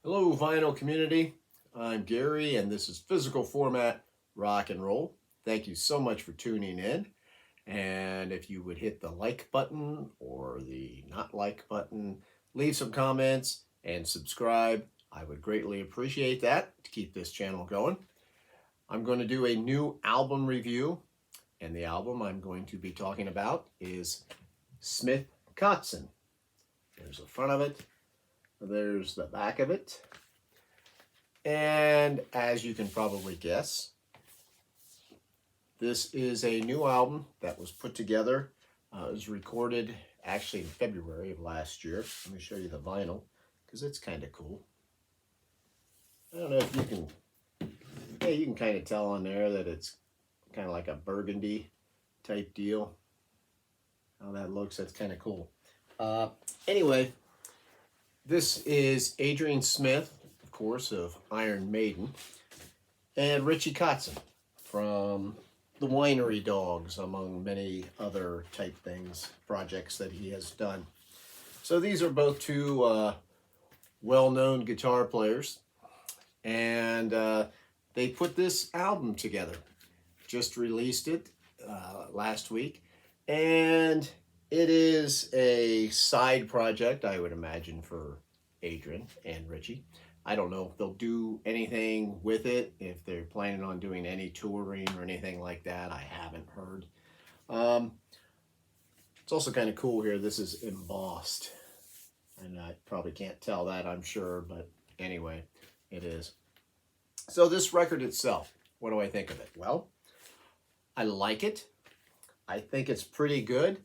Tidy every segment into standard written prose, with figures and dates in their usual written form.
Hello, vinyl community. I'm Gary, and this is Physical Format Rock and Roll. Thank you so much for tuning in. And if you would hit the like button or the not like button, leave some comments and subscribe. I would greatly appreciate that to keep this channel going. I'm going to do a new album review, and the album I'm going to be talking about is Smith Kotzen. There's the front of it. There's the back of it. And as you can probably guess, this is a new album that was put together. It was recorded actually in February of last year. Let me show you the vinyl because it's kind of cool. I don't know if you can, yeah, you can kind of tell on there that it's kind of like a burgundy type deal. How that looks, that's kind of cool. Anyway, this is Adrian Smith, of course, of Iron Maiden, and Richie Kotzen from the Winery Dogs, among many other type things, projects that he has done. So these are both two well-known guitar players, and they put this album together. Just released it last week, and it is a side project, I would imagine, for Adrian and Richie. I don't know if they'll do anything with it, if they're planning on doing any touring or anything like that. I haven't heard. It's also kind of cool here. This is embossed, and I probably can't tell that, I'm sure, but anyway, it is. So this record itself, what do I think of it? Well, I like it. I think it's pretty good.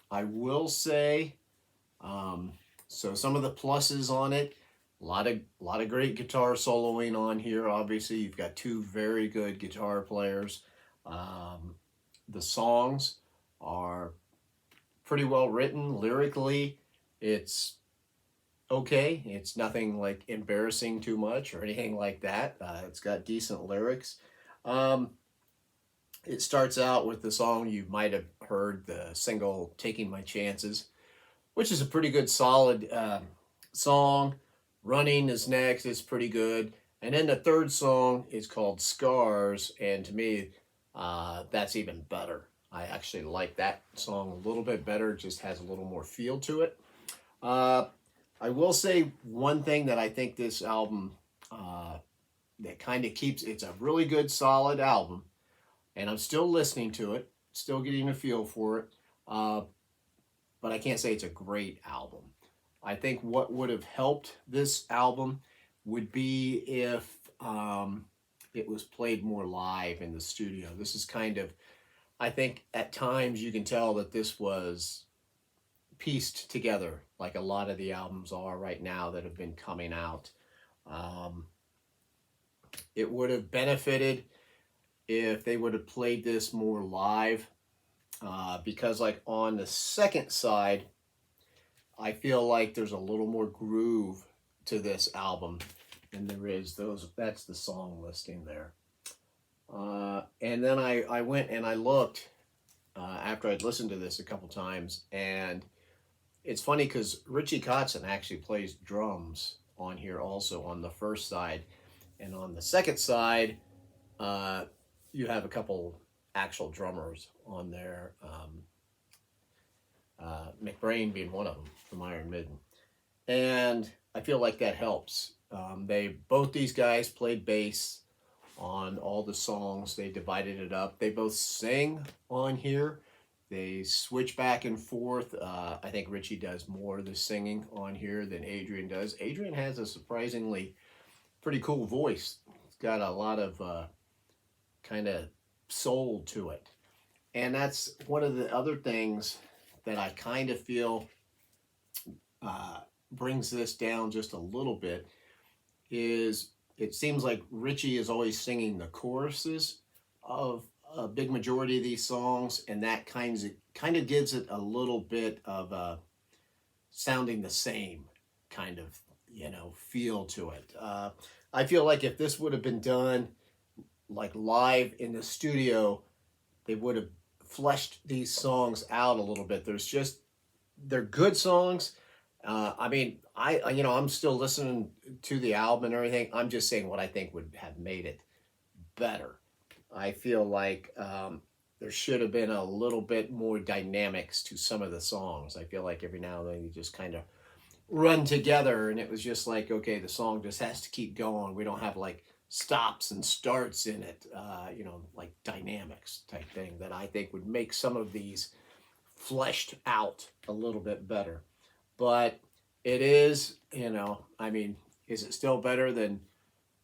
I will say, so some of the pluses on it, a lot of great guitar soloing on here. Obviously, you've got two very good guitar players. The songs are pretty well written lyrically. It's okay. It's nothing like embarrassing too much or anything like that. It's got decent lyrics. It starts out with the song you might have heard, the single Taking My Chances, which is a pretty good solid song. Running is next, it's pretty good. And then the third song is called Scars, and to me, that's even better. I actually like that song a little bit better. It just has a little more feel to it. I will say one thing that I think this album that kind of keeps, it's a really good solid album, and I'm still listening to it, still getting a feel for it, but I can't say it's a great album. I think what would have helped this album would be if it was played more live in the studio. This is kind of, I think at times you can tell that this was pieced together like a lot of the albums are right now that have been coming out. It would have benefited if they would have played this more live, because like on the second side, I feel like there's a little more groove to this album than there is those. That's the song listing there. And then I went and I looked after I'd listened to this a couple times, and it's funny because Richie Kotzen actually plays drums on here also on the first side, and on the second side, you have a couple actual drummers on there, McBrain being one of them from Iron Maiden, and I feel like that helps. Both these guys played bass on all the songs. They divided it up. They both sing on here. They switch back and forth. I think Richie does more of the singing on here than Adrian does. Adrian has a surprisingly pretty cool voice. It's got a lot of kind of soul to it. And that's one of the other things that I kind of feel brings this down just a little bit is it seems like Richie is always singing the choruses of a big majority of these songs, and that kind of gives it a little bit of sounding the same kind of, feel to it. I feel like if this would have been done like live in the studio, they would have fleshed these songs out a little bit. They're good songs, I mean, I'm still listening to the album and everything. I'm just saying what I think would have made it better. I feel like there should have been a little bit more dynamics to some of the songs. I feel like every now and then you just kind of run together, and it was just like, okay, the song just has to keep going. We don't have like stops and starts in it, like dynamics type thing that I think would make some of these fleshed out a little bit better. But it is, I mean, is it still better than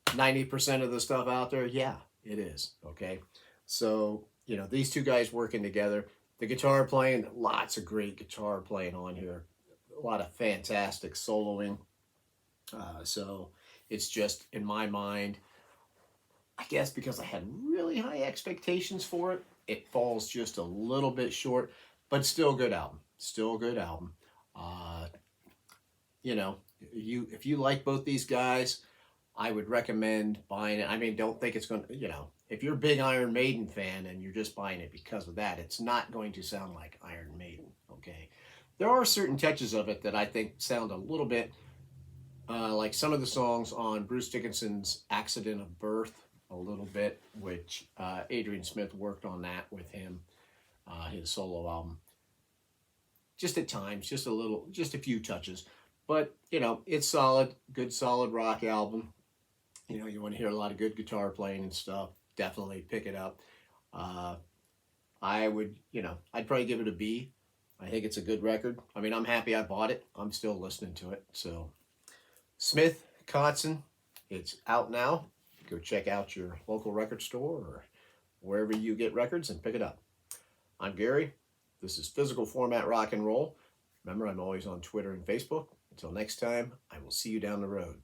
90% of the stuff out there? Yeah, it is. Okay. So, these two guys working together, the guitar playing, lots of great guitar playing on here, a lot of fantastic soloing. So it's just, in my mind, I guess because I had really high expectations for it, it falls just a little bit short, but still a good album. Still a good album. Uh, if you like both these guys, I would recommend buying it. I mean, don't think it's going to, if you're a big Iron Maiden fan and you're just buying it because of that, it's not going to sound like Iron Maiden, okay? There are certain touches of it that I think sound a little bit like some of the songs on Bruce Dickinson's Accident of Birth, a little bit, which Adrian Smith worked on that with him, his solo album. Just at times, just a few touches. But, it's solid, good solid rock album. You want to hear a lot of good guitar playing and stuff, definitely pick it up. I would, I'd probably give it a B. I think it's a good record. I mean, I'm happy I bought it. I'm still listening to it. So, Smith, Kotzen, it's out now. Go check out your local record store or wherever you get records and pick it up. I'm Gary. This is Physical Format Rock and Roll. Remember, I'm always on Twitter and Facebook. Until next time, I will see you down the road.